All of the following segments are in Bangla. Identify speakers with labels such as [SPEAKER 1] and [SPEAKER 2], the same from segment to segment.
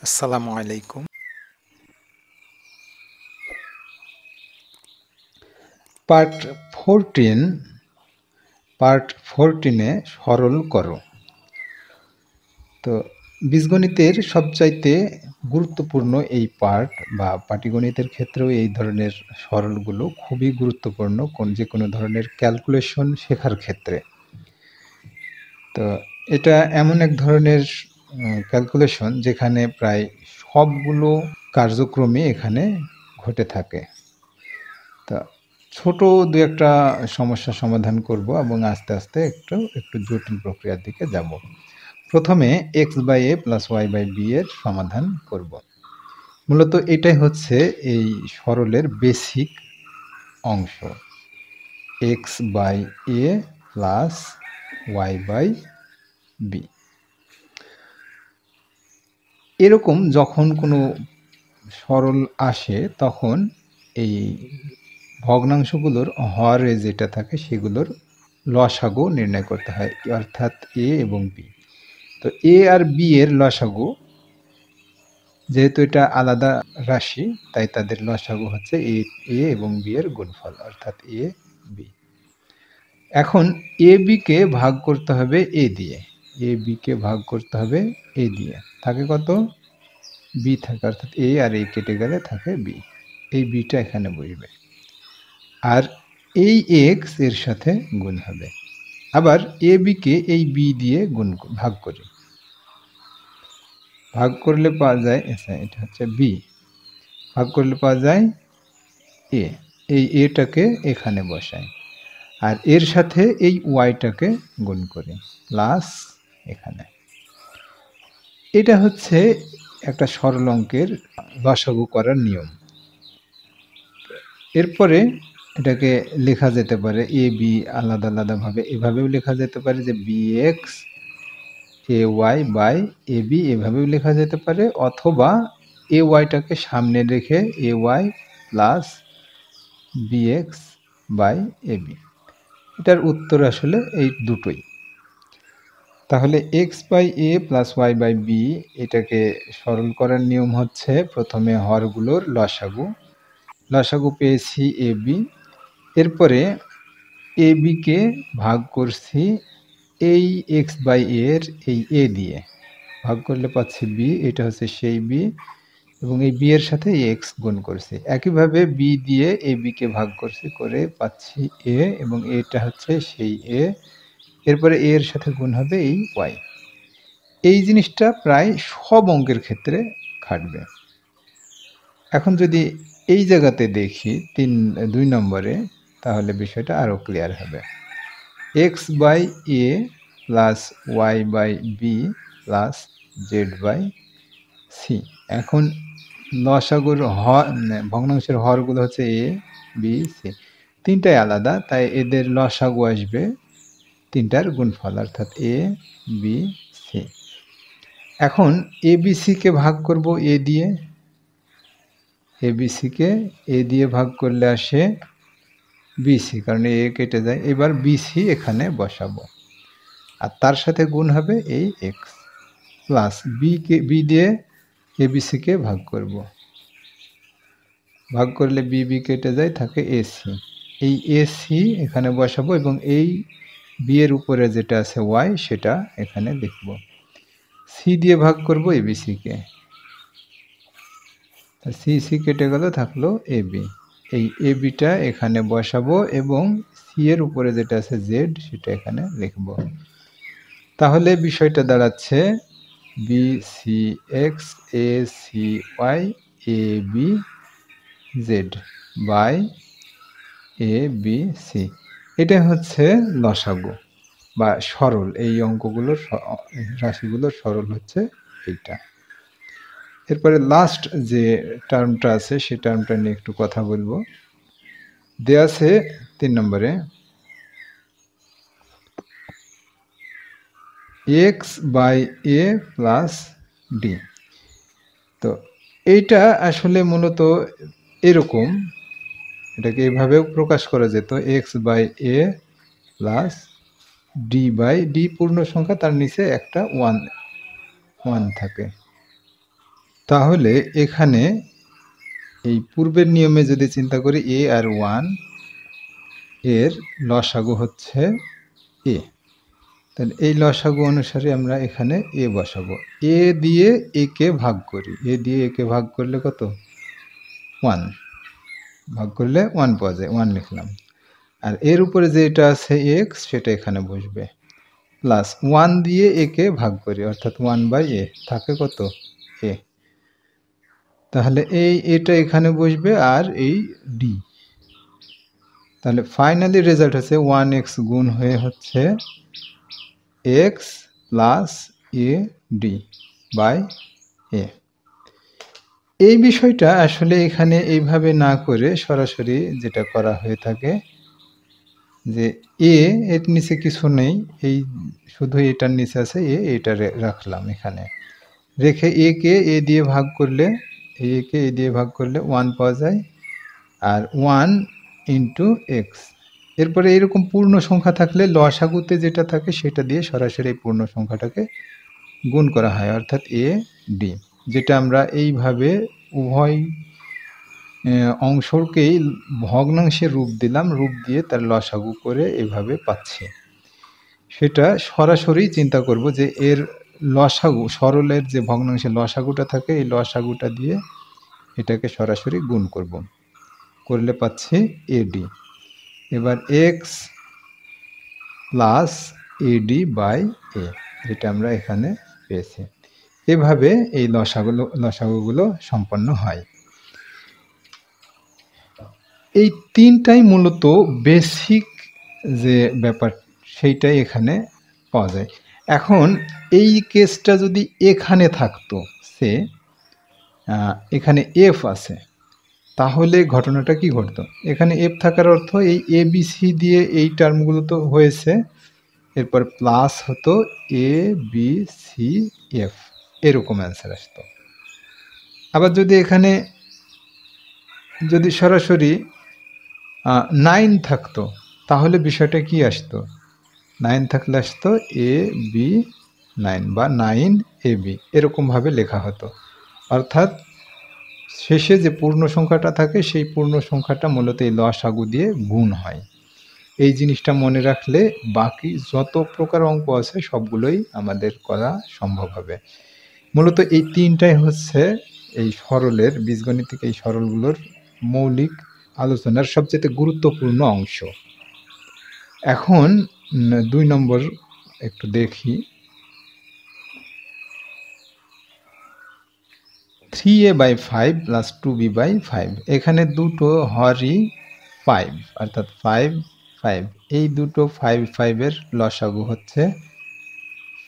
[SPEAKER 1] আসসালামু আলাইকুম।
[SPEAKER 2] পার্ট 14 পার্ট 14 সরল করো। তো বীজগণিতের সবচাইতে গুরুত্বপূর্ণ এই পার্ট বা পাটিগণিতের ক্ষেত্রেও এই ধরনের সরলগুলো খুবই গুরুত্বপূর্ণ যে কোনো ধরনের ক্যালকুলেশন শেখার ক্ষেত্রে। তো এটা এমন এক ধরনের ক্যালকুলেশন যেখানে প্রায় সবগুলো কার্যক্রমই এখানে ঘটে থাকে। তা ছোট দু একটা সমস্যা সমাধান করব এবং আস্তে আস্তে একটু জটিল প্রক্রিয়ার দিকে যাব। প্রথমে x/a + y/b এর সমাধান করব। মূলত এটাই হচ্ছে এই সরলের বেসিক অংশ, x/a + y/b। এরকম যখন কোনো সরল আসে তখন এই ভগ্নাংশগুলোর হরে যেটা থাকে সেগুলোর লসাগু নির্ণয় করতে হয়, অর্থাৎ এ এবং বি। তো এ আর বি এর লসাগু, যেহেতু এটা আলাদা রাশি, তাই তাদের লসাগু হচ্ছে এ এবং বি এর গুণফল, অর্থাৎ এ বি। এখন এ বি কে ভাগ করতে হবে এ দিয়ে, এ বি কে ভাগ করতে হবে এ দিয়ে। থাকে কত? বি থাকে, অর্থাৎ এ আর এ কেটে গেলে থাকে বি। এই বিটা এখানে বসবে, আর এই এক্স এর সাথে গুণ হবে। আবার এ বি কে এই বি দিয়ে ভাগ করি, ভাগ করলে পাওয়া যায়, এটা হচ্ছে বি, ভাগ করলে পাওয়া যায় এ। এই এটাকে এখানে বসাই, আর এর সাথে এই ওয়াইটাকে গুণ করি, প্লাস এখানে। এটা হচ্ছে একটা সরল অঙ্কের লসাগু করার নিয়ম। এরপরে এটাকে লেখা যেতে পারে এ বি আলাদা আলাদাভাবে, এভাবেও লেখা যেতে পারে যে b x a y by A b, এভাবেও লেখা যেতে পারে, অথবা এ ওয়াইটাকে সামনে রেখে a y plus b x by A b. এটার উত্তর আসলে এই দুটোই। তাহলে x/a + y/b এটাকে সরল করার নিয়ম হচ্ছে প্রথমে হরগুলোর লসাগু, লসাগু পেয়েছি এ বি, এরপরে এ বি কে ভাগ করছি এই x/a এর এই এ দিয়ে, ভাগ করলে পাচ্ছি বি, এটা হচ্ছে সেই বি, এবং এই বি এর সাথে এক্স গুণ করছি। একইভাবে বি দিয়ে এ বি কে ভাগ করছি, করে পাচ্ছি এ, এবং এটা হচ্ছে সেই এ, এরপরে এ এর সাথে গুণ হবে এই ওয়াই। এই জিনিসটা প্রায় সব অঙ্কের ক্ষেত্রে খাটবে। এখন যদি এই জায়গাতে দেখি 2 নম্বরে, তাহলে বিষয়টা আরও ক্লিয়ার হবে। x/a + y/b + z/c। এখন লসাগুর ভগ্নাংশের হরগুলো হচ্ছে এ বি সি, তিনটাই আলাদা, তাই এদের লসাগু আসবে তিনটার গুণফল, অর্থাৎ এ বি সি। এখন এ বি সি কে ভাগ করব এ দিয়ে, এ বি সি কে এ দিয়ে ভাগ করলে আসে বিসি, কারণ এ কেটে যায়। এবার বিসি এখানে বসাবো, আর তার সাথে গুণ হবে এই এক্স, প্লাস বি দিয়ে এবিসি কে ভাগ করব, ভাগ করলে বি কেটে যায়, থাকে এসি। এই এসি এখানে বসাবো, এবং এই বি এর উপরে যেটা আছে ওয়াই সেটা এখানে লিখব। সি দিয়ে ভাগ করব এবিসি কে, সি কেটে গেল, থাকলো এবি। এই এবিটা এখানে বসাবো, এবং সি এর উপরে যেটা আছে জেড সেটা এখানে লিখব। তাহলে বিষয়টা দাঁড়াচ্ছে B C X A C Y A B Z by A B C. এটা হচ্ছে লসাগু বা সরল, এই অঙ্কগুলোর রাশিগুলোর সরল হচ্ছে এইটা। এরপরে লাস্ট যে টার্মটা আছে সেই টার্মটা নিয়ে একটু কথা বলবো। দেয়া আছে 3 নম্বরে x/a + d। তো এইটা আসলে মূলত এরকম, এটাকে এভাবেও প্রকাশ করা যেত, x/a + d/d পূর্ণ সংখ্যা, তার নিচে একটা ওয়ান থাকে, তাহলে এখানে এই পূর্বের নিয়মে যদি চিন্তা করি a আর 1 এর লসাগু হচ্ছে a, তাহলে এই লসাগু অনুসারে আমরা এখানে a বসাবো। a দিয়ে a কে ভাগ করি, a দিয়ে a কে ভাগ করলে কত? 1, ভাগ করলে 1 পাওয়া যায়, 1 লিখলাম। আর এর উপরে যেটা আছে x সেটা এখানে বসবে, প্লাস 1 দিয়ে a কে ভাগ করি অর্থাৎ 1/a, থাকে কত? a। তাহলে এটা এখানে বসবে আর এই d, তাহলে ফাইনালি রেজাল্ট হচ্ছে 1x গুণ হয়ে হচ্ছে x প্লাস a/a। এই বিষয়টা আসলে এখানে এইভাবে না করে সরাসরি যেটা করা হয়ে থাকে যে এর নিচে কিছু নেই, এই শুধু এটার নিচে আছে এটা রাখলাম এখানে, রেখে কে a দিয়ে ভাগ করলে, কে a দিয়ে ভাগ করলে 1 পাওয়া যায়, আর 1 ইন্টু এক্স। এরপরে এরকম পূর্ণ সংখ্যা থাকলে লসাগুতে যেটা থাকে সেটা দিয়ে সরাসরি পূর্ণ সংখ্যাটাকে গুণ করা হয় অর্থাৎ a/d, যেটা আমরা এইভাবে উভয় অংশকেই ভগ্নাংশের রূপ দিলাম, রূপ দিয়ে তার লসাগু করে এভাবে পাচ্ছি। সেটা সরাসরি চিন্তা করব যে এর লসাগু, সরলের যে ভগ্নাংশের লসাগুটা থাকে এই লসাগুটা দিয়ে এটাকে সরাসরি গুণ করব, করলে পাচ্ছি ad। এবার x প্লাস ad/a, যেটা আমরা এখানে পেয়েছি। এভাবে এই লসাগুগুলো সম্পন্ন হয়। এই তিনটাই মূলত বেসিক যে ব্যাপার সেইটাই এখানে পাওয়া যায়। এখন এই কেসটা যদি এখানে থাকতো, সে এখানে f আছে, তাহলে ঘটনাটা কি ঘটতো? এখানে f থাকার অর্থ এই abc দিয়ে এই টার্মগুলো তো হয়েছে, এরপর প্লাস হতো abcf, এরকম অ্যান্সার আসতো। আবার যদি এখানে যদি সরাসরি 9 থাকতো তাহলে বিষয়টা কি আসতো? 9 থাকলে আসতো ab9 বা 9ab, এরকমভাবে লেখা হতো। অর্থাৎ শেষে যে পূর্ণ সংখ্যাটা থাকে সেই পূর্ণ সংখ্যাটা মূলত এই লসাগু দিয়ে গুণ হয়। এই জিনিসটা মনে রাখলে বাকি যত প্রকার অঙ্ক আছে সবগুলোই আমাদের করা সম্ভব হবে। মূলত এই তিনটাই হচ্ছে এই সরলের, বীজগণিতিক এই সরলগুলোর মৌলিক আলোচনার সবচেয়ে গুরুত্বপূর্ণ অংশ। এখন 2 নম্বর একটু দেখি। 3a/5 প্লাস 2b/5, এখানে দুটো হরই 5 অর্থাৎ 5 5, এই দুটো 5 5 এর লসাগু হচ্ছে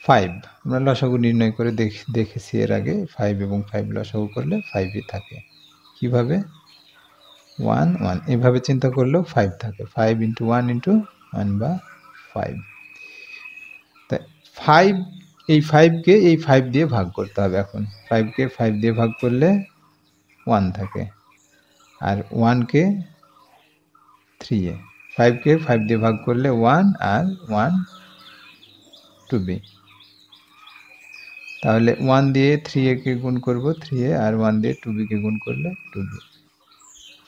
[SPEAKER 2] 5। আমরা লসাগু নির্ণয় করে দেখেছি এর আগে, 5 এবং 5 লসাগু করলে 5ই থাকে। কিভাবে? 1 1, এভাবে চিন্তা করলেও 5 থাকে, 5 ইন্টু 1 ইন্টু 1 বা 5। তাই 5, এই 5কে এই 5 দিয়ে ভাগ করতে হবে। এখন 5কে 5 দিয়ে ভাগ করলে 1 থাকে, আর 1কে 3a, 5কে 5 দিয়ে ভাগ করলে 1 আর 1 2b। তাহলে 1 দিয়ে 3a কে গুণ করব 3a, আর 1 দিয়ে 2b কে গুণ করলে 2b,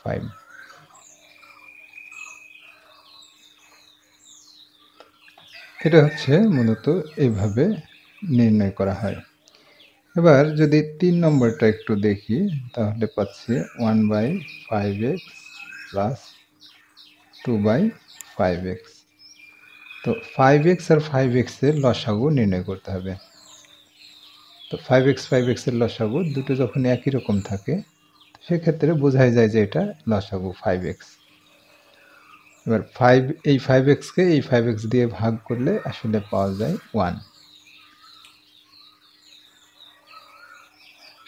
[SPEAKER 2] 5। এটা হচ্ছে মূলত এইভাবে নির্ণয় করা হয়। এবার যদি 3 নম্বরটা একটু দেখি তাহলে পাচ্ছি 1/5x প্লাস 2/5x। তো 5x আর 5x এর লসাগু নির্ণয় করতে হবে। তো 5x 5x এর লসাগু দুটো যখন একই রকম থাকে সেক্ষেত্রে বোঝাই যায় যে এটা লসাগু 5x। এবার 5, এই 5x কে এই 5x দিয়ে ভাগ করলে আসলে পাওয়া যায় 1।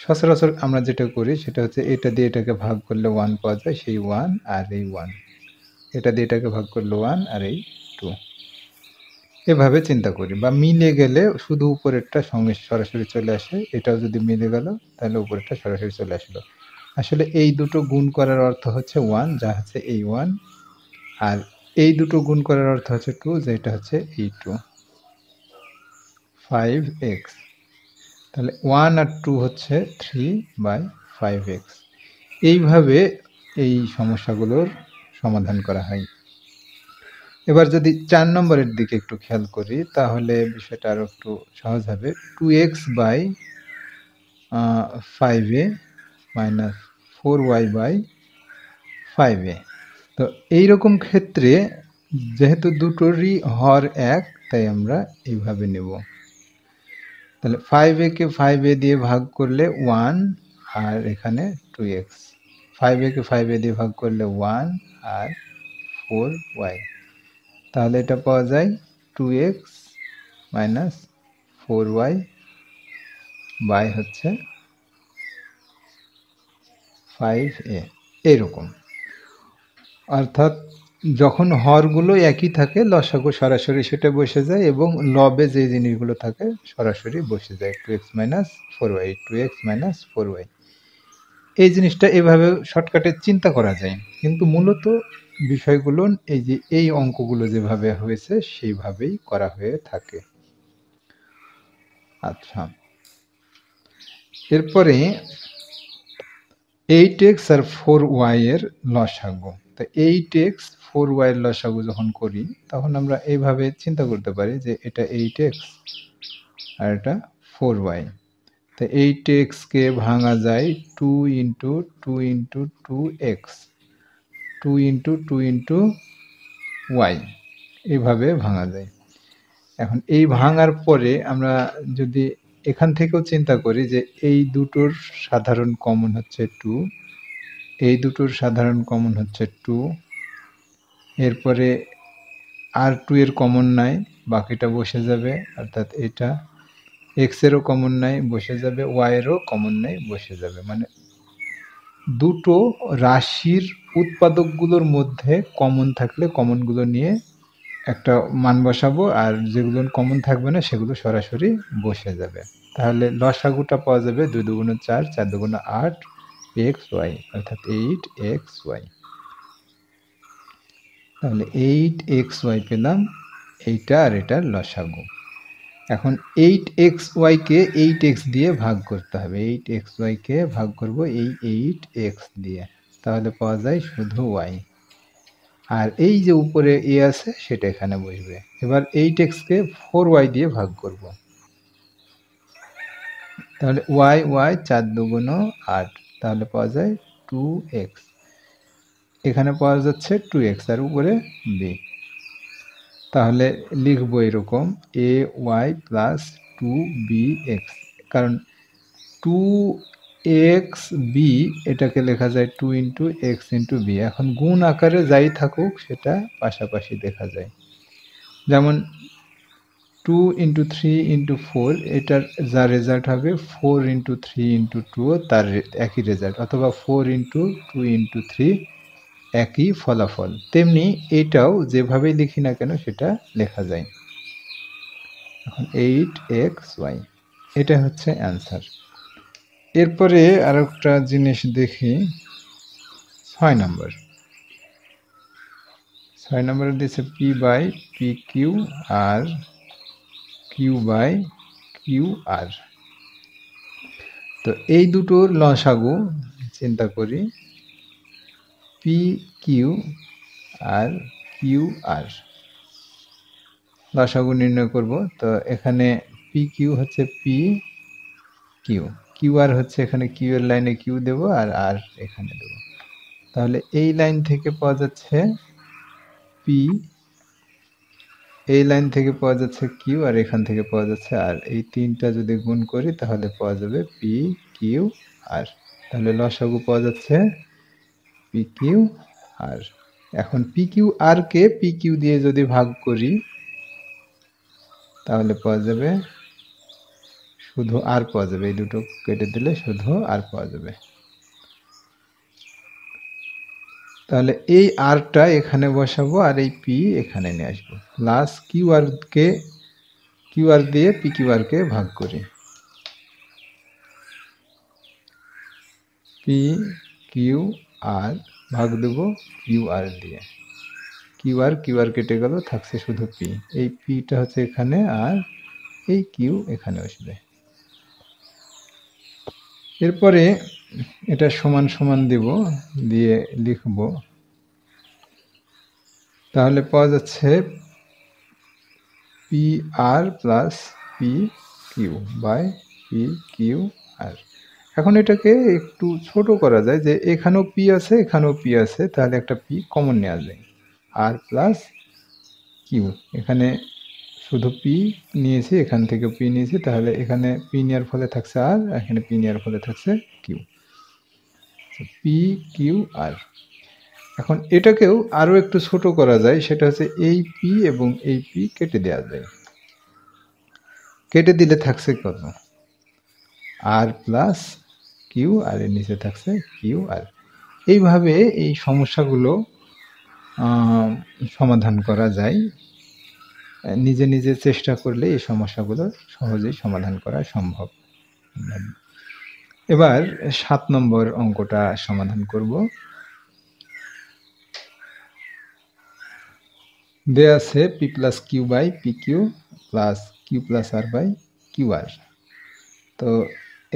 [SPEAKER 2] সচরাচর আমরা যেটা করি সেটা হচ্ছে এটা দিয়ে এটাকে ভাগ করলে 1 পাওয়া যায়, সেই 1 আর এই 1, এটা দিয়ে এটাকে ভাগ করলে 1 আর এই 2, এভাবে চিন্তা করি। বা মিলে গেলে শুধু উপরেরটা সঙ্গে সরাসরি চলে আসে, এটাও যদি মিলে গেল তাহলে উপরেরটা সরাসরি চলে আসলো। আসলে এই দুটো গুণ করার অর্থ হচ্ছে 1, যা হচ্ছে এই 1, আর এই দুটো গুণ করার অর্থ হচ্ছে 2, যেটা হচ্ছে এই 2, 5x। তাহলে 1 আর 2 হচ্ছে 3/5x। এইভাবে এই সমস্যাগুলোর সমাধান করা হয়। এবার যদি 4 নম্বরের দিকে একটু খেয়াল করি তাহলে বিষয়টা আরো একটু সহজ হবে। 2x/5a minus 4y/5a। তো এইরকম ক্ষেত্রে যেহেতু দুটোরই হর এক, তাই আমরা এইভাবে নেব। তাহলে 5a কে 5a দিয়ে ভাগ করলে 1 আর এখানে 2x। 5a কে 5a দিয়ে ভাগ করলে 1 আর 4y। তাহলে এটা পাওয়া যায় 2x minus 4y বাই হচ্ছে 5a। এরকম। অর্থাৎ যখন হরগুলো একই থাকে লসাগু সরাসরি সেটা বসে যায় এবং লবে যে জিনিসগুলো থাকে সরাসরি বসে যায় 2x minus 4y, 2x minus 4y। এই জিনিসটা এভাবে শর্টকাটে চিন্তা করা যায়, কিন্তু মূলত বিষয়গুলো এই যে এই অঙ্কগুলো যেভাবে হয়েছে সেইভাবেই করা হয়ে থাকে। আচ্ছা, এরপরে 8x আর 4y এর লসাগু। তো 8x 4y এর লসাগু যখন করি তখন আমরা এইভাবে চিন্তা করতে পারি যে এটা 8x আর এটা 4y। তো 8x কে ভাঙা যায় 2 into 2 into 2x, 2 into 2 into y, এইভাবে ভাঙা যায়। এখন এই ভাঙার পরে আমরা যদি এখান থেকেও চিন্তা করি যে এই দুটোর সাধারণ কমন হচ্ছে 2, এই দুটোর সাধারণ কমন হচ্ছে 2, এরপরে আর 2 এর কমন নাই, বাকিটা বসে যাবে, অর্থাৎ এটা x এরও কমন নাই বসে যাবে, y এরও কমন নাই বসে যাবে। মানে দুটো রাশির উৎপাদকগুলোর মধ্যে কমন থাকলে কমনগুলো নিয়ে একটা মান বসাবো, আর যেগুলো কমন থাকবে না সেগুলো সরাসরি বসে যাবে। তাহলে লসাগুটা পাওয়া যাবে 2 দুগুণ 4, 4 দুগুণ 8 xy, অর্থাৎ 8xy। তাহলে 8xy পেলাম, এইটা আর এটার লসাগু। এখন 8xy কে 8x দিয়ে ভাগ করতে হবে। 8xy কে ভাগ করব এই 8x দিয়ে, তাহলে পাওয়া যায় শুধু y। আর এই যে উপরে a আছে সেটা এখানে বসবে। এবার 8x কে 4y দিয়ে ভাগ করব, তাহলে y 4 দুগুণ 8, তাহলে পাওয়া যায় 2x। এখানে পাওয়া যাচ্ছে 2x আর উপরে b। তাহলে লিখবো এরকম ay প্লাস 2bx, কারণ 2xb এটাকে লেখা যায় 2 ইন্টু এক্স ইন্টু বি। এখন গুণ আকারে যাই থাকুক সেটা পাশাপাশি দেখা যায়। যেমন 2 ইন্টু 3 ইন্টু 4, এটার যা রেজাল্ট হবে 4 ইন্টু 3 ইন্টু 2 তার একই রেজাল্ট, অথবা 4 ইন্টু 2 ইন্টু 3 একই ফলাফল। তেমনি এটাও যেভাবেই লিখি না কেন সেটা লেখা যায়। এখন 8xy, এটা হচ্ছে অ্যান্সার। এরপরে আর একটা জিনিস দেখি, 6 নম্বর। 6 নম্বরে দিচ্ছে p by p q r q by q r. তো এই দুটোর লসাগু চিন্তা করি, p q r q r লসাগু নির্ণয় করব। তো এখানে পি কিউ হচ্ছে পি কিউ, কিউ আর হচ্ছে এখানে কিউ এর লাইনে কিউ দেব আর আর এখানে দেব। তাহলে এই লাইন থেকে পাওয়া যাচ্ছে পি, এই লাইন থেকে পাওয়া যাচ্ছে কিউ, আর এখান থেকে পাওয়া যাচ্ছে আর। এই তিনটা যদি গুণ করি তাহলে পাওয়া যাবে পি কিউ আর। তাহলে লসাগু পাওয়া যাচ্ছে পি কিউ আর। এখন পি কিউ আর কে পি কিউ দিয়ে যদি ভাগ করি তাহলে পাওয়া যাবে শুধু আর পাওয়া যাবে, এই দুটো কেটে দিলে শুধু আর পাওয়া যাবে। তাহলে এই আরটা এখানে বসাবো আর এই পি এখানে নিয়ে আসবো, প্লাস কিউ আর কে কিউ আর দিয়ে পি কিউ আর কে ভাগ করি, পি কিউ আর ভাগ দেব কিউ আর দিয়ে। কিউ আর কেটে গেল, থাকছে শুধু পি। এই পিটা হচ্ছে এখানে আর এই কিউ এখানে আসবে। এরপরে এটা সমান সমান দেব, দিয়ে লিখব, তাহলে পাওয়া যাচ্ছে p r plus p q by p q r. এখন এটাকে একটু ছোট করা যায়, যে এখানেও পি আছে এখানেও পি আছে, তাহলে একটা পি কমন নেওয়া যায়, আর প্লাস কিউ। এখানে শুধু পি নিয়েছি, এখান থেকে পি নিয়েছি, তাহলে এখানে পি নেওয়ার ফলে থাকছে আর, এখানে পি নেওয়ার ফলে থাকছে কিউ, পি কিউ আর। এখন এটাকেও আরও একটু ছোট করা যায়, সেটা হচ্ছে এই পি এবং এই পি কেটে দেওয়া যায়। কেটে দিলে থাকছে কত, আর প্লাস কিউ, আর এর নিচে থাকছে কিউ আর। এইভাবে এই সমস্যাগুলো সমাধান করা যায়। নিজে নিজে চেষ্টা করলে এই সমস্যাগুলো সহজেই সমাধান করা সম্ভব। এবার 7 নম্বর অঙ্কটা সমাধান করব। দেয়া আছে p plus q by p q plus q plus r by q r. তো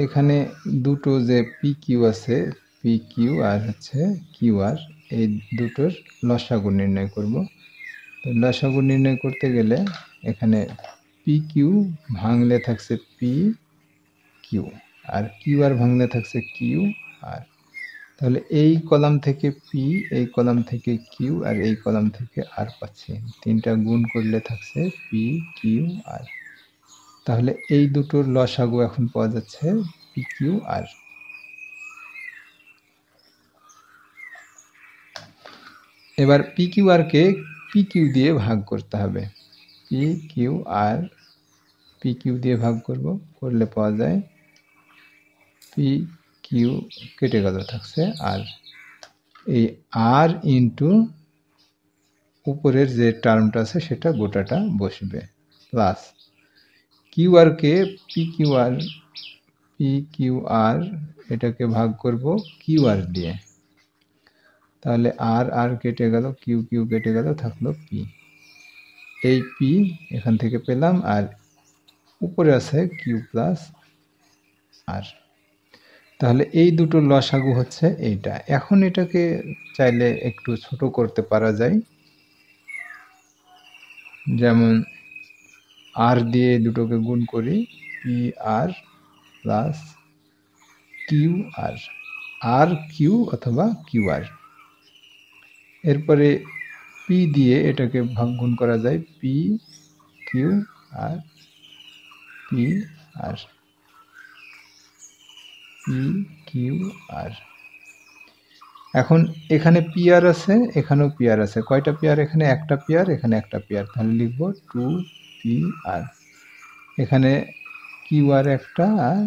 [SPEAKER 2] এখানে দুটো যে পি কিউ আছে, পি কিউ আর হচ্ছে কিউ আর, এই দুটোর লসাগু নির্ণয় করব। তো লসাগু নির্ণয় করতে গেলে এখানে পি কিউ ভাঙলে থাকছে পি কিউ, আর কিউ আর ভাঙলে থাকছে কিউ আর। তাহলে এই কলাম থেকে পি, এই কলাম থেকে কিউ, আর এই কলাম থেকে আর পাচ্ছি, তিনটা গুণ করলে থাকছে পি কিউ আর। তাহলে এই দুটোর লসাগু এখন পাওয়া যাচ্ছে পি কিউ আর। এবার পি কিউ আর কে পি কিউ দিয়ে ভাগ করতে হবে। পি কিউ আর পি কিউ দিয়ে ভাগ করব, করলে পাওয়া যায় পি কিউ কেটে গেল, থাকছে আর। এই আর ইন্টু উপরের যে টার্মটা আছে সেটা গোটাটা বসবে, plus Q R K P q আর এটাকে ভাগ করব কিউ আর দিয়ে, তাহলে আর আর কেটে গেল, কিউ কিউ কেটে গেল, থাকলো পি। এই পি এখান থেকে পেলাম, আর উপরে আছে কিউ প্লাস আর। তাহলে এই দুটো লসাগু হচ্ছে এইটা। এখন এটাকে চাইলে একটু ছোট করতে পারা যায়, যেমন আর দিয়ে দুটোকে গুণ করি, P r plus Q R, আর কিউ অথবা কিউ আর। এরপরে পি দিয়ে এটাকে ভাগ গুণ করা যায়, পি কিউ আর P R, P q r. এখন এখানে পি আর আছে, এখানেও পি আর আছে, কয়টা পি আর, এখানে একটা পি আর, এখানে একটা পি আর, তাহলে লিখবো 2 পি আর। এখানে কিউ আর একটা আর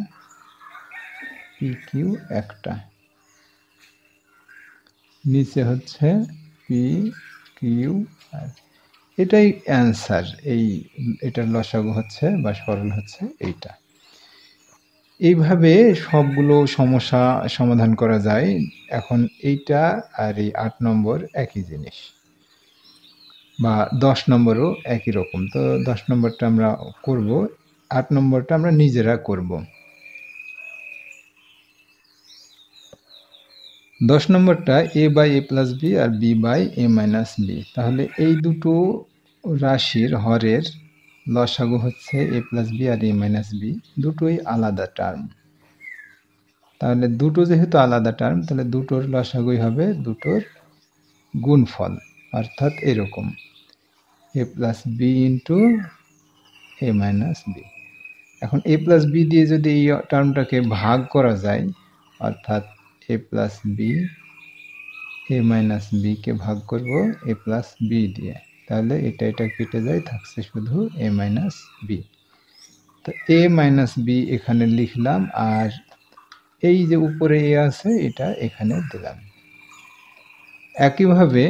[SPEAKER 2] পি কিউ একটা, নিচে হচ্ছে পি কিউ আর। এটাই অ্যান্সার, এটার লসাগু হচ্ছে বা সরল হচ্ছে এইটা। এইভাবে সবগুলো সমস্যা সমাধান করা যায়। এখন এইটা আর এই 8 নম্বর একই জিনিস, বা 10 নম্বরও একই রকম। তো 10 নম্বরটা আমরা করব, 8 নম্বরটা আমরা নিজেরা করব। 10 নম্বরটা a by a plus b আর b by a minus b. তাহলে এই দুটো রাশির হরের লসাগু হচ্ছে এ প্লাস বি আর এ মাইনাস বি, দুটোই আলাদা টার্ম। তাহলে দুটো যেহেতু আলাদা টার্ম, তাহলে দুটোর লসাগুই হবে দুটোর গুণফল, অর্থাৎ এরকম এ plus b into a minus b. এখন এ প্লাস বি দিয়ে যদি এই টার্মটাকে ভাগ করা যায়, অর্থাৎ এ প্লাস বি এ মাইনাস বিকে ভাগ করব এ প্লাস বি দিয়ে, তাহলে এটা কেটে যায়, থাকছে শুধু এ মাইনাস বি। তো এ মাইনাস বি এখানে লিখলাম, আর এই যে উপরে এ আছে এটা এখানে দিলাম। একইভাবে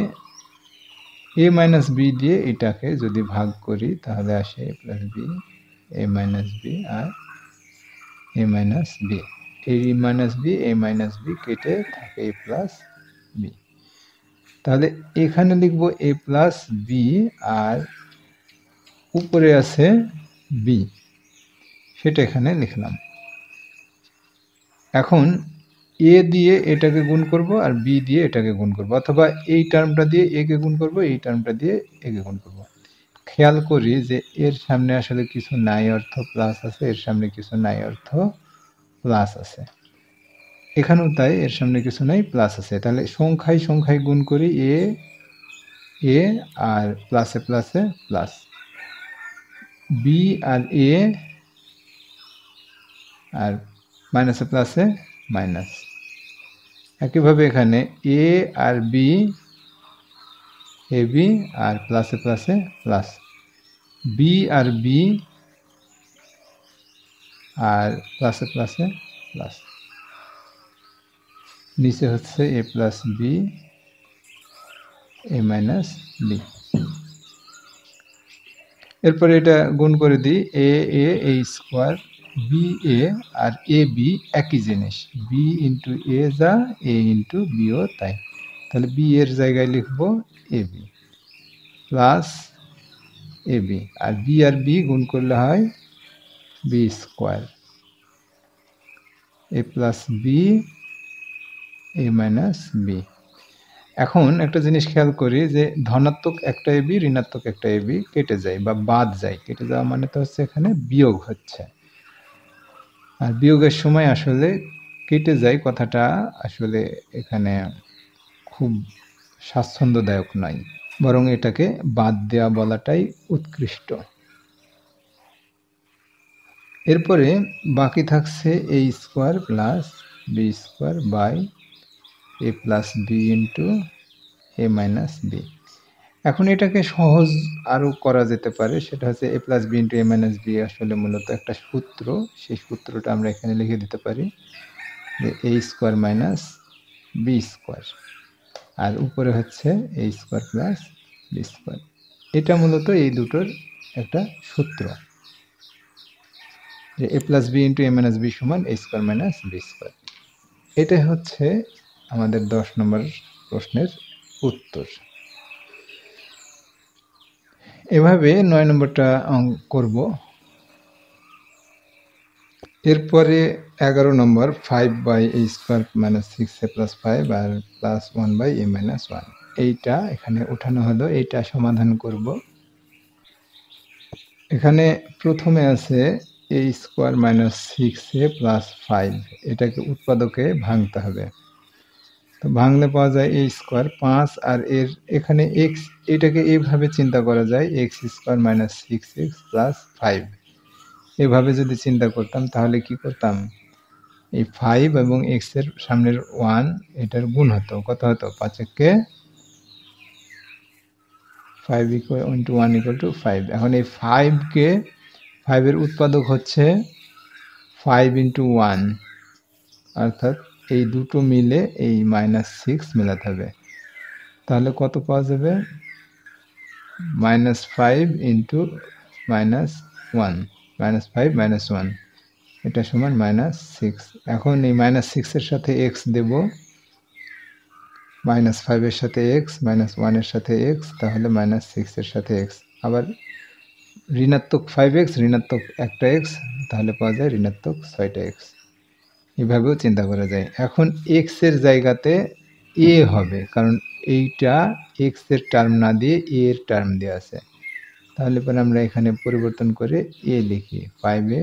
[SPEAKER 2] এ মাইনাস বি দিয়ে এটাকে যদি ভাগ করি, তাহলে আসে এ plus B A minus B আর a minus B. A minus B কেটে থাকে এ প্লাস বি। তাহলে এখানে লিখব এ প্লাস বি, আর উপরে আছে বি, সেটা এখানে লিখলাম। এখন এ দিয়ে এটাকে গুণ করব আর বি দিয়ে এটাকে গুণ করব, অথবা এই টার্মটা দিয়ে এ কে গুণ করব, এই টার্মটা দিয়ে এ কে গুণ করব। খেয়াল করি যে এর সামনে আসলে কিছু নাই অর্থ প্লাস আছে, এর সামনে কিছু নাই অর্থ প্লাস আছে, এখানেও তাই, এর সামনে কিছু নাই প্লাস আছে। তাহলে সংখ্যায় সংখ্যায় গুণ করি, এ এ আর প্লাসে প্লাসে প্লাস, বি আর এ আর মাইনাসে প্লাসে মাইনাস। একইভাবে এখানে এ আর বি, এ বি আর প্লাসে প্লাসে প্লাস, বি আর বি আর প্লাসে প্লাসে প্লাস, নিচে হচ্ছে a plus B, A minus B. এরপরে এটা গুণ করে দিই, এ এ এ square, B A R A B একই জিনিস, বি ইন্টু এ যা এ ইন্টু বিও তাই। তাহলে বি এর জায়গায় লিখব A B plus A B, আর বি গুণ করলে হয় বি স্কোয়ার, এ প্লাস বি, এ মাইনাস বি। এখন একটা জিনিস খেয়াল করি যে ধনাত্মক একটা এ বি, ঋণাত্মক একটা এ বি কেটে যায় বা বাদ যায়, কেটে যাওয়া মানে তো হচ্ছে এখানে বিয়োগ হচ্ছে, আর বিয়োগের সময় আসলে কেটে যায় কথাটা আসলে এখানে খুব স্বাচ্ছন্দ্যদায়ক নয়, বরং এটাকে বাদ দেওয়া বলাটাই উৎকৃষ্ট। এরপরে বাকি থাকছে a square plus b square by a plus b into a minus b. এখন এটাকে সহজ আরও করা যেতে পারে, সেটা হচ্ছে a plus b into a minus b আসলে মূলত একটা সূত্র, সেই সূত্রটা আমরা এখানে লিখে দিতে পারি যে এ স্কোয়ার মাইনাস বি স্কোয়ার, আর উপরে হচ্ছে এ স্কোয়ার প্লাস বি স্কোয়ার। এটা মূলত এই দুটোর একটা সূত্র, যে এ plus b into a minus B সমান এ স্কোয়ার মাইনাস বি স্কোয়ার। এটাই হচ্ছে আমাদের 10 নম্বর প্রশ্নের উত্তর। এভাবে 9 নম্বরটা করব। এরপরে 11 number 5 by a square minus 6 a plus 5 আর প্লাস 1 বাই এ মাইনাস 1, এইটা এখানে উঠানো হলো, এইটা সমাধান করব। এখানে প্রথমে আছে এ স্কোয়ার মাইনাস 6 এ প্লাস 5, এটাকে উৎপাদকে ভাঙতে হবে। তো ভাঙলে পাওয়া যায় এ স্কোয়ার 5 আর এর এখানে এক্স, এটাকে এইভাবে চিন্তা করা যায় x square minus 6x plus 5। এভাবে যদি চিন্তা করতাম তাহলে কি করতাম, এই 5 এবং এক্স এর সামনের 1 এটার গুণ হতো, কত হতো 5 একে 5 ইন্টু 1 ইকুয়াল টু 5। এখন এই 5 কে, 5 এর উৎপাদক হচ্ছে 5 ইন্টু 1, অর্থাৎ এই দুটো মিলে এই -6 মেলাতে হবে। তাহলে কত পাওয়া যাবে, -5 ইন্টু -1, -5 -1, এটা সমান -6। এখন এই -6 এর সাথে x দেব, -5 এর সাথে x, -1 এর সাথে x, তাহলে -6 এর সাথে x, আবার ঋণাত্মক 5x ঋণাত্মক একটা x, তাহলে পাওয়া যায় ঋণাত্মক 6টা x। এভাবেও চিন্তা করা যায়। এখন x এর জায়গাতে a হবে, কারণ এইটা x এর টার্ম না দিয়ে a এর টার্ম দেওয়া আছে, তাহলে পরে আমরা এখানে পরিবর্তন করে a লিখি, 5a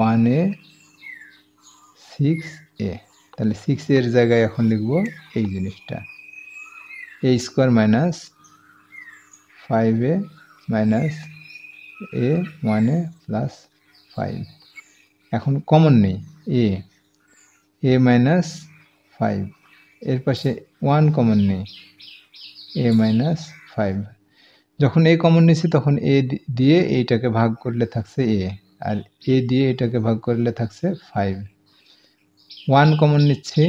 [SPEAKER 2] 1a 6a, তাহলে 6 এর জায়গায় এখন লিখব এই জিনিসটা, a square minus 5a minus a 1a plus 5। এখন কমন নেই a মাইনাস 5, এর পাশে 1 কমন নেই, a মাইনাস 5। যখন a কমন নিছি তখন a দিয়ে এইটাকে ভাগ করলে থাকছে a, আর a দিয়ে এটাকে ভাগ করলে থাকছে 5। 1 কমন নিচ্ছি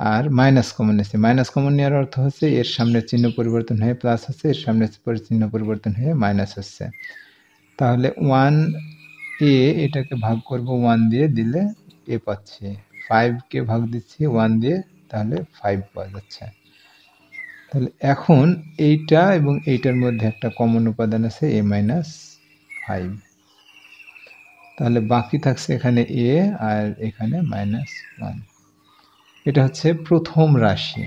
[SPEAKER 2] আর মাইনাস কমন নিচ্ছি, মাইনাস কমন নেওয়ার অর্থ হচ্ছে এর সামনের চিহ্ন পরিবর্তন হয়ে প্লাস হচ্ছে, এর সামনের চিহ্ন পরিবর্তন হয়ে মাইনাস হচ্ছে। তাহলে 1a এটাকে ভাগ করব 1 দিয়ে, দিলে a পাচ্ছি, 5 কে ভাগ দিচ্ছি 1 দিয়ে, তাহলে 5 পাওয়া যাচ্ছে। তাহলে এখন এইটা এবং এইটার মধ্যে একটা কমন উপাদান আছে a মাইনাস 5। তাহলে বাকি থাকছে এখানে এ আর এখানে -1। এটা হচ্ছে প্রথম রাশি।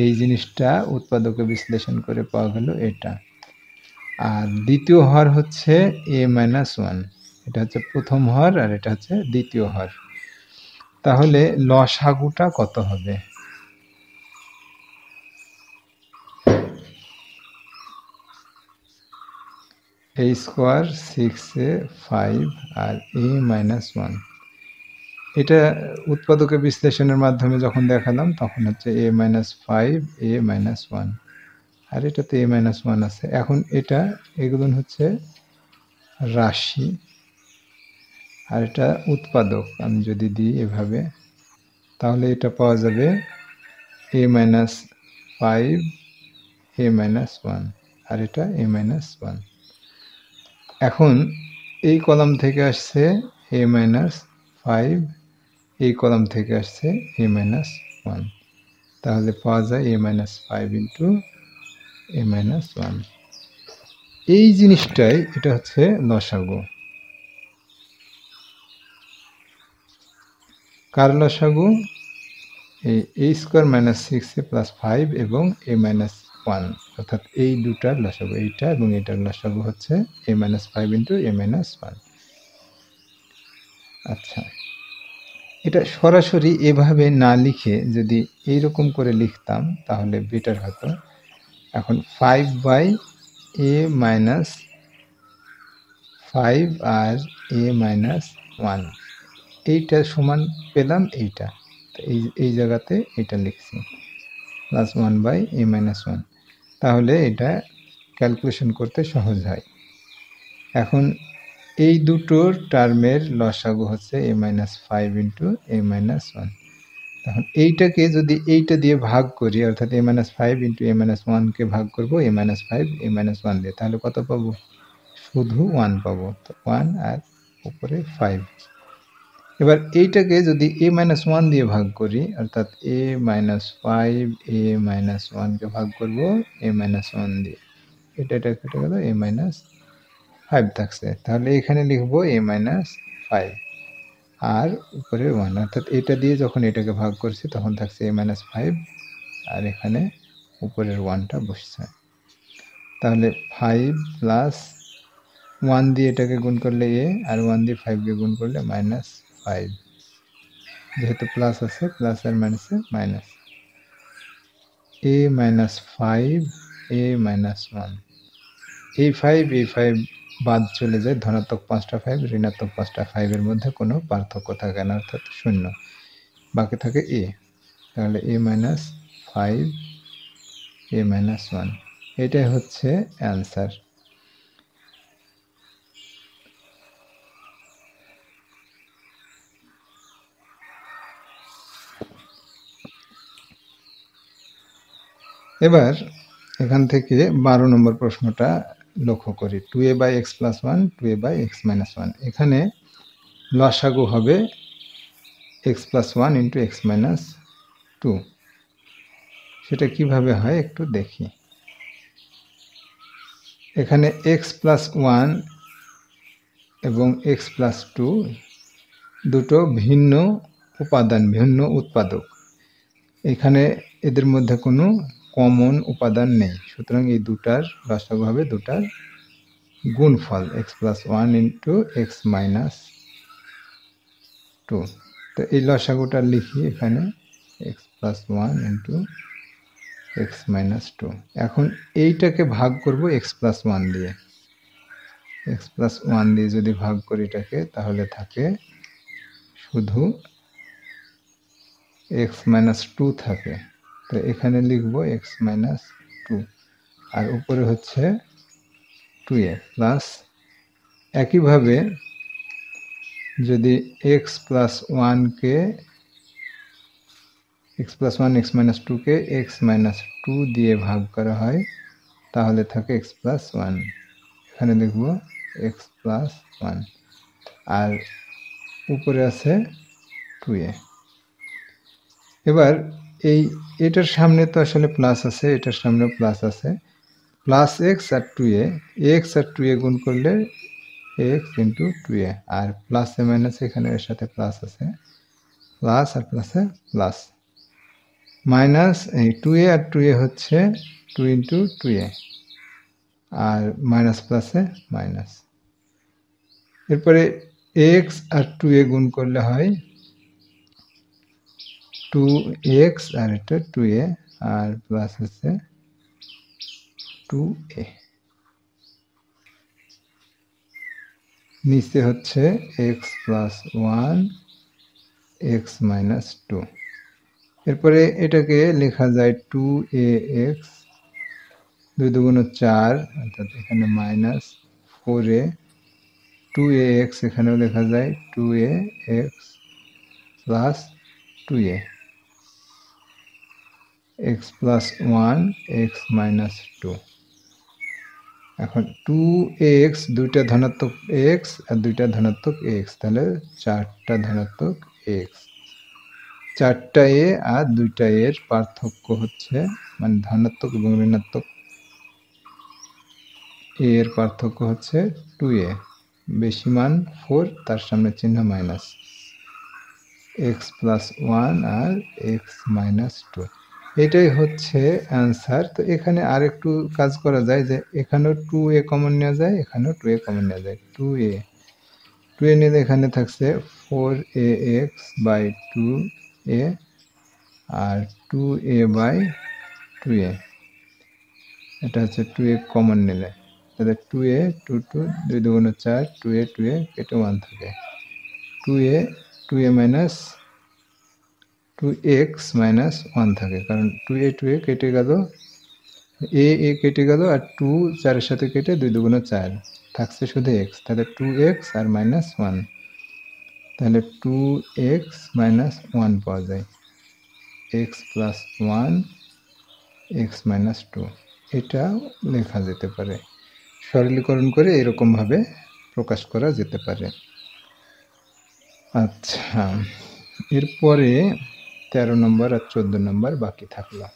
[SPEAKER 2] এই জিনিসটা উৎপাদকে বিশ্লেষণ করে পাওয়া গেল এটা। আর দ্বিতীয় হর হচ্ছে a-1। এটা হচ্ছে প্রথম হর আর এটা হচ্ছে দ্বিতীয় হর। তাহলে লসাগুটা কত হবে? a স্কোয়ার 6a 5 আর a-1। এটা উৎপাদকে বিশ্লেষণের মাধ্যমে যখন দেখালাম তখন হচ্ছে a-5 a-1 আর এটাতে a-1 আছে। এখন এগুলো হচ্ছে রাশি আর এটা উৎপাদক। আমি যদি দিই এভাবে তাহলে এটা পাওয়া যাবে a-5 a-1 আর এটা a-1। এখন এই কলাম থেকে আসছে a-5, এই কলাম থেকে আসছে a-1, তাহলে পাওয়া যায় a-5 ইন্টু a-1। এই জিনিসটাই এটা হচ্ছে লসাগু। কার লসাগু? এই a স্কোয়ার -6a + 5 এবং a-1, অর্থাৎ এই দুটার লসাগু, এইটা এবং এটার লসাগু হচ্ছে a-5 ইন্টু a-1। আচ্ছা, এটা সরাসরি এভাবে না লিখে যদি এইরকম করে লিখতাম তাহলে বেটার হতো। এখন 5/a-5 আর a-1 এইটা সমান পেলাম এইটা, এই জায়গাতে এটা লিখছি +1/a-1। তাহলে এটা ক্যালকুলেশন করতে সহজ হয়। এখন এই দুটোর টার্মের লসাগু হচ্ছে a-5 ইন্টু a-1। তখন এইটাকে যদি এইটা দিয়ে ভাগ করি, অর্থাৎ a-5 ইন্টু a-1কে ভাগ করব a-5 a-1 দিয়ে, তাহলে কত পাবো? শুধু 1 পাবো। তো 1 আর উপরে 5। এবার এইটাকে যদি a-1 দিয়ে ভাগ করি, অর্থাৎ a-5 a-1কে ভাগ করব a-1 দিয়ে, এটা কেটে গেল, a-5 থাকছে। তাহলে এখানে লিখবো a-5 আর উপরে 1, অর্থাৎ এটা দিয়ে যখন এটাকে ভাগ করছি তখন থাকছে a-5 আর এখানে উপরের 1টা বসছে। তাহলে 5 প্লাস 1 দিয়ে এটাকে গুণ করলে a আর 1 দিয়ে 5কে গুণ করলে -5। যেহেতু প্লাস আছে, প্লাস আর মাইনাসে মাইনাস। a-5 a-1, এই 5 বাদ চলে যায়, ধনাত্মক 5টা 5 ঋণাত্মক 5টা 5 এর মধ্যে কোনো পার্থক্য থাকে না, অর্থাৎ 0, বাকি থাকে a। তাহলে a-5 a-1, এটাই হচ্ছে অ্যান্সার। এবার এখান থেকে 12 নম্বর প্রশ্নটা লক্ষ্য করি। 2a/x+1 2a/x-1, এখানে লসাগু হবে x+1 ইন্টু x-2। সেটা কিভাবে হয় একটু দেখি। এখানে x+1 এবং x+2 দুটো ভিন্ন উপাদান, ভিন্ন উৎপাদক। এখানে এদের মধ্যে কোনো কমন উপাদান নেই, সুতরাং এই দুটার লসাগু হবে দুটার গুণফল x+1 ইন্টু x-2। তো এই লসাগুটা লিখি এখানে x+1 ইন্টু x-2। এখন এইটাকে ভাগ করব x+1 দিয়ে। x+1 দিয়ে যদি ভাগ করি এটাকে, তাহলে থাকে শুধু x-2 থাকে। তো এখানে লিখব x-2 আর উপরে হচ্ছে 2a প্লাস, একইভাবে যদি x+1কে x+1 x-2কে x-2 দিয়ে ভাগ করা হয় তাহলে থাকে x+1। এখানে লিখব x+1 আর উপরে আছে 2a। এবার এটার সামনে তো আসলে প্লাস আছে, এটার সামনে প্লাস আছে, প্লাস x আর 2a, x আর 2a গুণ করলে এক্স ইন্টু 2a, আর প্লাসে মাইনাসে এখানে এর সাথে প্লাস আছে, প্লাস আর প্লাসে প্লাস, মাইনাস এই 2a আর 2a হচ্ছে 2 ইন্টু 2a, আর মাইনাস প্লাসে মাইনাস। এরপরে এক্স আর 2a গুণ করলে হয় 2x, আর এটা 2a, আর প্লাস হচ্ছে 2a, নিচে হচ্ছে x প্লাস 1 x মাইনাস 2। এরপরে এটাকে লেখা যায় 2ax, 2 দুগুণ 4, অর্থাৎ এখানে মাইনাস 4a, 2ax এখানেও লেখা যায় 2ax plus 2a, x plus 1 x minus 2। এখন 2x, দুইটা ধনাত্মক x আর দুইটা ধনাত্মক x, তাহলে 4টা ধনাত্মক x। 4টা a আর 2টা এর পার্থক্য হচ্ছে, মানে ধনাত্মক এবং ঋণাত্মক a এর পার্থক্য হচ্ছে 2a, বেশি মান 4, তার সামনে চিহ্ন মাইনাস, x প্লাস 1 আর x মাইনাস 2। এটাই হচ্ছে অ্যান্সার। তো এখানে আর একটু কাজ করা যায়, যে এখানেও 2a কমন নেওয়া যায়, এখানেও 2a কমন নেওয়া যায়। 2a নিলে এখানে থাকছে 4ax by 2a, R 2a by 2a, এটা হচ্ছে 2a কমন নিলে, তাহলে 2a 2 দুগুণ 4, 2a কেটে 1 থাকে, 2a মাইনাস 2x মাইনাস 1 থাকে, কারণ 2a কেটে গেল, a কেটে গেল, আর 2 4 এর সাথে কেটে 2 দুগুণ 4, থাকছে শুধু x, তাহলে 2x আর মাইনাস 1, তাহলে 2x মাইনাস 1 পাওয়া যায়, x প্লাস 1 x মাইনাস 2। এটা লেখা যেতে পারে, সরলীকরণ করে এরকমভাবে প্রকাশ করা যেতে পারে। আচ্ছা, এরপরে 13 নম্বর আর 14 নম্বর বাকি থাকলো।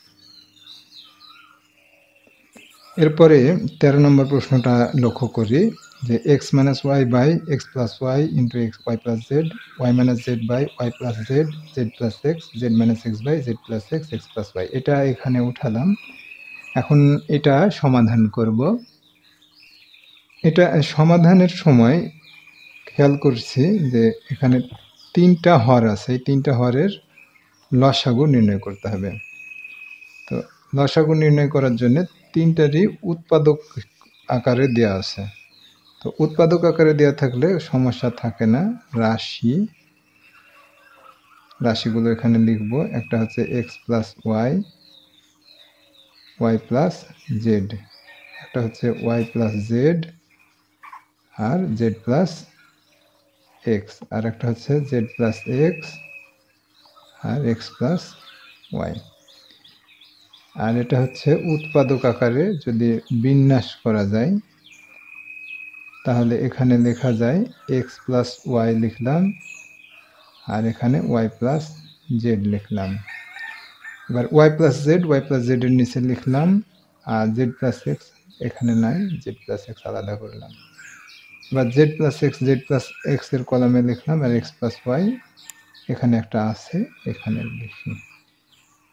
[SPEAKER 2] এরপরে 13 নম্বর প্রশ্নটা লক্ষ্য করি, যে x minus y by x plus y into x y plus z, y minus z by y plus z, z plus x, z minus x by z plus x, x plus y, এটা এখানে উঠালাম। এখন এটা সমাধান করব। এটা সমাধানের সময় খেয়াল করছি যে এখানে 3টা হর আছে, এই 3টা হরের লসাগু নির্ণয় করতে হবে। তো লসাগু নির্ণয় করার জন্য 3টারই উৎপাদক আকারে দেওয়া আছে। তো উৎপাদক আকারে দেওয়া থাকলে সমস্যা থাকে না। রাশিগুলো এখানে লিখব। একটা হচ্ছে x plus y, y plus z, একটা হচ্ছে ওয়াই প্লাস জেড আর জেড প্লাস এক্স, আর একটা হচ্ছে জেড প্লাস এক্স আর এক্স প্লাস ওয়াই। আর এটা হচ্ছে উৎপাদক আকারে যদি বিন্যাস করা যায়, তাহলে এখানে লেখা যায় এক্স প্লাস ওয়াই লিখলাম, আর এখানে ওয়াই প্লাস জেড লিখলাম। এবার ওয়াই প্লাস জেড এর নিচে লিখলাম, আর জেড প্লাস এক্স এখানে নাই, জেড প্লাস এক্স আলাদা করলাম। এবার জেড প্লাস এক্স এর কলামে লিখলাম, আর এক্স প্লাস ওয়াই এখানে একটা আছে, এখানে লিখি।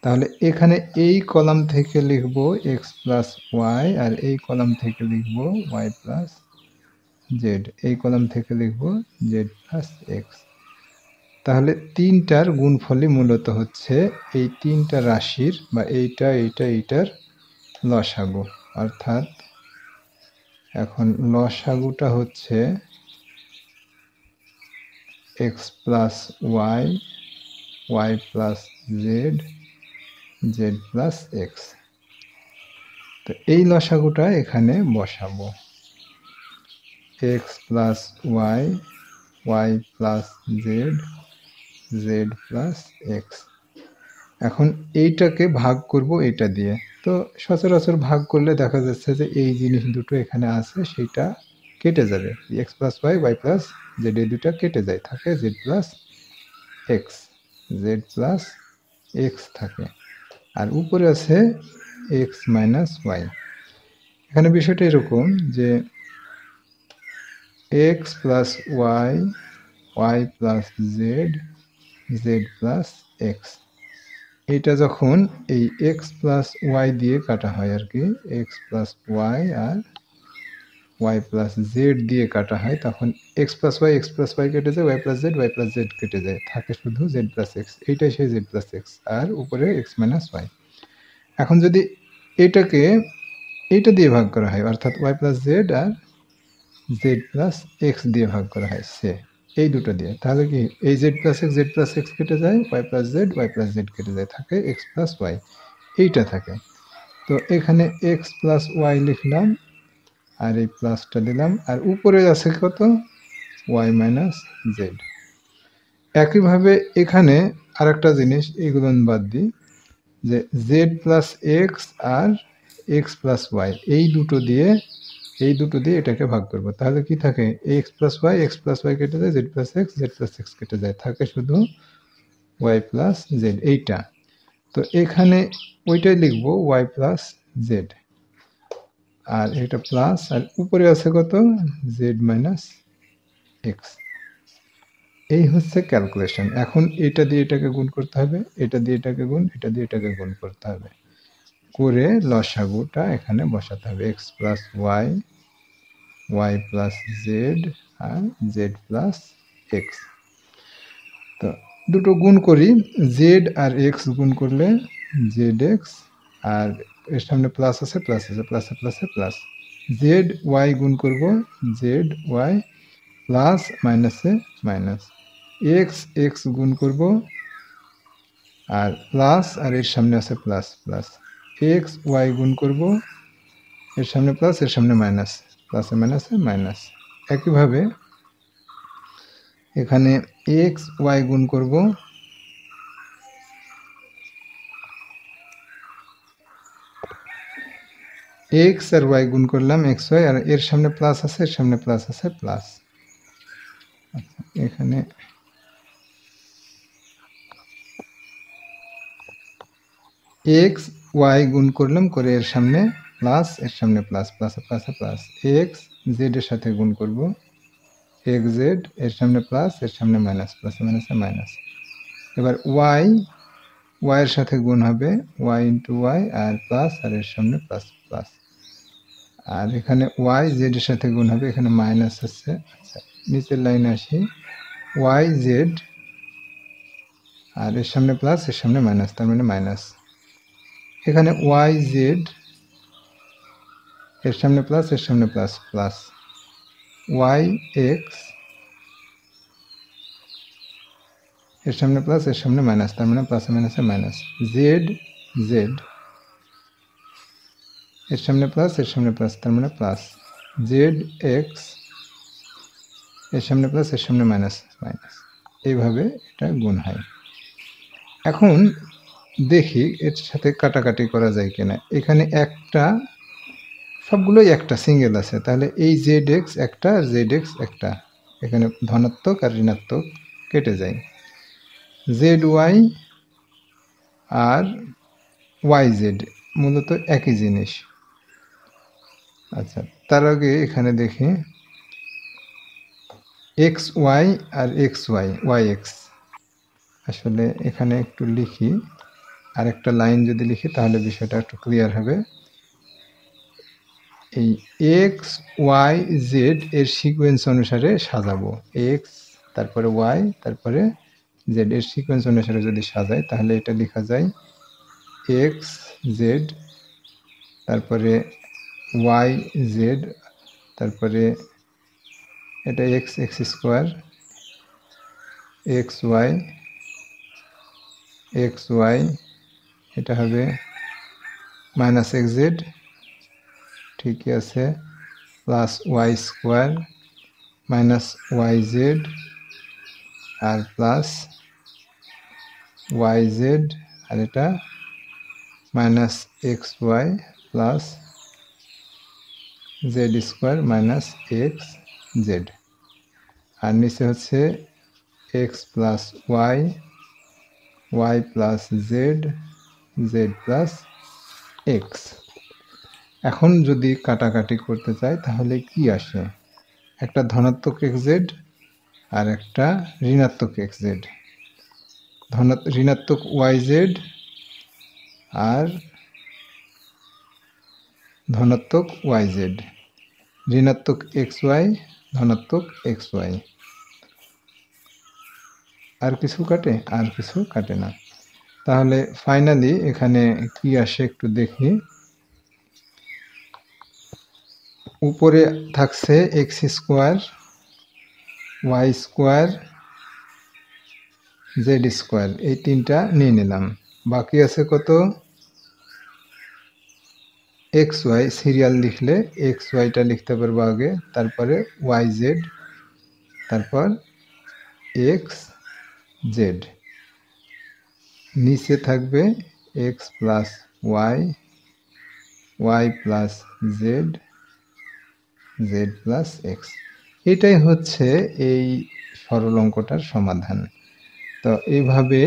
[SPEAKER 2] তাহলে এখানে এই কলাম থেকে লিখব এক্স প্লাস ওয়াই, আর এই কলাম থেকে লিখব ওয়াই প্লাস জেড, এই কলাম থেকে লিখব জেড প্লাস এক্স। তাহলে 3টার গুণফলই মূলত হচ্ছে এই 3টা রাশির, বা এইটার লসাগু। অর্থাৎ এখন লসাগুটা হচ্ছে x plus y, y plus z, z plus x. তো এই লসাগুটা এখানে বসাবো, x plus y, y plus z, z plus x. এখন এইটাকে ভাগ করব এটা দিয়ে। তো সচরাচর ভাগ করলে দেখা যাচ্ছে যে এই জিনিস দুটো এখানে আছে, সেটা কেটে যাবে, x plus y, y plus z, এই দুটা কেটে যায়, থাকে z plus x, z plus x থাকে, আর উপরে আছে এক্স মাইনাস ওয়াই। এখানে বিষয়টা এরকম যে x plus y, y plus z, z plus x. এটা যখন এই এক্স প্লাস ওয়াই দিয়ে কাটা হয় আর কি, এক্স প্লাস ওয়াই আর ওয়াই প্লাস জেড দিয়ে কাটা হয়, তখন এক্স প্লাস ওয়াই কেটে যায়, ওয়াই প্লাস জেড কেটে যায়, থাকে শুধু জেড প্লাস এক্স। এইটাই সেই জেড প্লাস এক্স, আর উপরে এক্স মাইনাস ওয়াই। এখন যদি এটাকে এইটা দিয়ে ভাগ করা হয়, অর্থাৎ ওয়াই প্লাস জেড আর জেড প্লাস এক্স দিয়ে ভাগ করা হয়, সে এই দুটো দিয়ে, তাহলে কি এই জেড প্লাস এক্স কেটে যায়, ওয়াই প্লাস জেড কেটে যায়, থাকে এক্স প্লাস ওয়াই, এইটা থাকে। তো এখানে এক্স প্লাস ওয়াই লিখলাম, আর এই প্লাসটা দিলাম, আর উপরে আছে কত, ওয়াই মাইনাস জেড। একইভাবে এখানে আরেকটা জিনিস, এগুলো বাদ দিই, যে জেড প্লাস এক্স আর এক্স প্লাস ওয়াই এই দুটো দিয়ে এটাকে ভাগ করব, তাহলে কি থাকে, এক্স প্লাস ওয়াই কেটে যায়, জেড প্লাস এক্স কেটে যায়, থাকে শুধু ওয়াই প্লাস জেড এইটা। তো এখানে ওইটাই লিখবো, ওয়াই প্লাস জেড, আর এটা প্লাস, আর উপরে আছে কত, জেড মাইনাস এক্স। এই হচ্ছে ক্যালকুলেশন। এখন এটা দিয়ে এটাকে গুণ করতে হবে, এটা দিয়ে এটাকে গুণ, এটা দিয়ে এটাকে গুণ করতে হবে, করে লসাগুটা এখানে বসাতে হবে, x plus y, y plus z আর জেড প্লাস এক্স। তো দুটো গুণ করি, জেড আর এক্স গুণ করলে জেড এক্স, আর এর সামনে প্লাস আছে, প্লাসে প্লাস, জেড ওয়াই গুণ করব, জেড ওয়াই প্লাস মাইনাসে মাইনাস, এক্স এক্স গুণ করব, আর প্লাস, আর এর সামনে আছে প্লাস, এক্স ওয়াই গুণ করব, এর সামনে প্লাস এর সামনে মাইনাস, প্লাসে মাইনাসে মাইনাস। একইভাবে এখানে এক্স ওয়াই গুণ করব, এক্স আর ওয়াই গুণ করলাম, এক্স ওয়াই, আর এর সামনে প্লাস আছে, এর সামনে প্লাস আছে, প্লাস। এখানে এক্স ওয়াই গুণ করলাম, করে এর সামনে প্লাস এর সামনে প্লাস, প্লাস, এক্স জেড এর সাথে গুণ করব, এক্স জেড, এর সামনে প্লাস এর সামনে মাইনাস, প্লাসে মাইনাসে মাইনাস। এবার ওয়াই এর সাথে গুণ হবে, ওয়াই ইন্টু ওয়াই, আর প্লাস, আর এর সামনে প্লাস। আর এখানে ওয়াই জেড এর সাথে গুণ হবে, এখানে মাইনাস আছে। আচ্ছা, নিচের লাইনে আসি, ওয়াই জেড, আর এর সামনে প্লাস এর সামনে মাইনাস, তার মানে মাইনাস। এখানে ওয়াই জেড, এর সামনে প্লাস এর সামনে প্লাস, ওয়াই এক্স, এর সামনে প্লাস এর সামনে মাইনাস, তার মানে প্লাসে মাইনাসে মাইনাস, জেড এর সামনে প্লাস এর সামনে প্লাস, তার মানে প্লাস, জেড এক্স, এর সামনে প্লাস এর সামনে মাইনাস। এইভাবে এটা গুণ হয়। এখন দেখি এর সাথে কাটাকাটি করা যায় কিনা। এখানে একটা, সবগুলোই একটা সিঙ্গেল আছে, তাহলে এই জেড এক্স একটা আর জেড এক্স একটা, এখানে ধনাত্মক আর ঋণাত্মক কেটে যায়, জেড ওয়াই আর ওয়াই জেড মূলত একই জিনিস। আচ্ছা, তার আগে এখানে দেখি এক্স ওয়াই আর এক্স ওয়াই, ওয়াই এক্স, আসলে এখানে একটু লিখি, আর একটা লাইন যদি লিখি তাহলে বিষয়টা একটু ক্লিয়ার হবে। এই এক্স ওয়াই জেড এর সিকোয়েন্স অনুসারে সাজাবো, এক্স তারপরে ওয়াই তারপরে জেড এর সিকোয়েন্স অনুসারে যদি সাজাই, তাহলে এটা লেখা যায় এক্স জেড, তারপরে ওয়াই জেড, তারপরে এটা x x square, x y, এটা হবে মাইনাস এক্স জেড, ঠিকই আছে, plus y square minus y z, আর প্লাস ওয়াই জেড, আর এটা minus x y plus z square minus x z, আর নিচে হচ্ছে x plus y, y plus z, z plus x. এখন যদি কাটাকাটি করতে চাই তাহলে কি আসে, একটা ধনাত্মক xz আর একটা ঋণাত্মক xz, ঋণাত্মক yz আর ধনাত্মক yz, ঋণাত্মক xy, ধনাত্মক xy। আর কিছু কাটে? আর কিছু কাটে না। তাহলে ফাইনালি এখানে কি আসে একটু দেখি। উপরে থাকছে x square, y square, z square, এই তিনটা নিয়ে নিলাম। বাকি আছে কত? X y. সিরিয়াল লিখলে এক্স ওয়াইটা লিখতে পারবো আগে, তারপরে ওয়াই জেড, তারপর এক্স জেড। নিচে থাকবে x plus y, y plus z, z plus x. এটাই হচ্ছে এই সরল অঙ্কটার সমাধান। তো এভাবে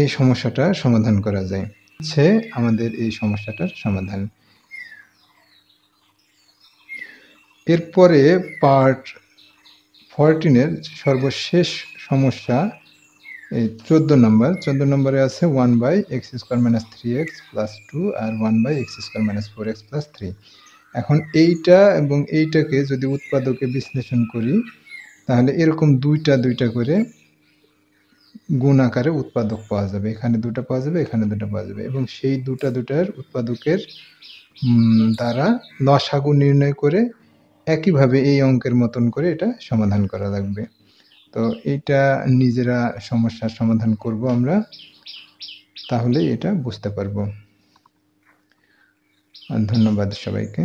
[SPEAKER 2] এই সমস্যাটা সমাধান করা যায়। হচ্ছে আমাদের এই সমস্যাটার সমাধান। এরপরে পার্ট 14-এর সর্বশেষ সমস্যা, এই 14 নম্বরে আছে 1/x² - 3x + 2 আর 1/x² - 4x + 3। এখন এইটা এবং এইটাকে যদি উৎপাদকে বিশ্লেষণ করি, তাহলে এরকম দুইটা করে গুণ আকারে উৎপাদক পাওয়া যাবে। এখানে দুটো পাওয়া যাবে, এখানে দুটো পাওয়া যাবে, এবং সেই দুটার উৎপাদকের দ্বারা লসাগু নির্ণয় করে একইভাবে এই অঙ্কের মতন করে এটা সমাধান করা লাগবে। তো এইটা নিজেরা সমস্যার সমাধান করব আমরা, তাহলে এটা বুঝতে পারবো। ধন্যবাদ সবাইকে।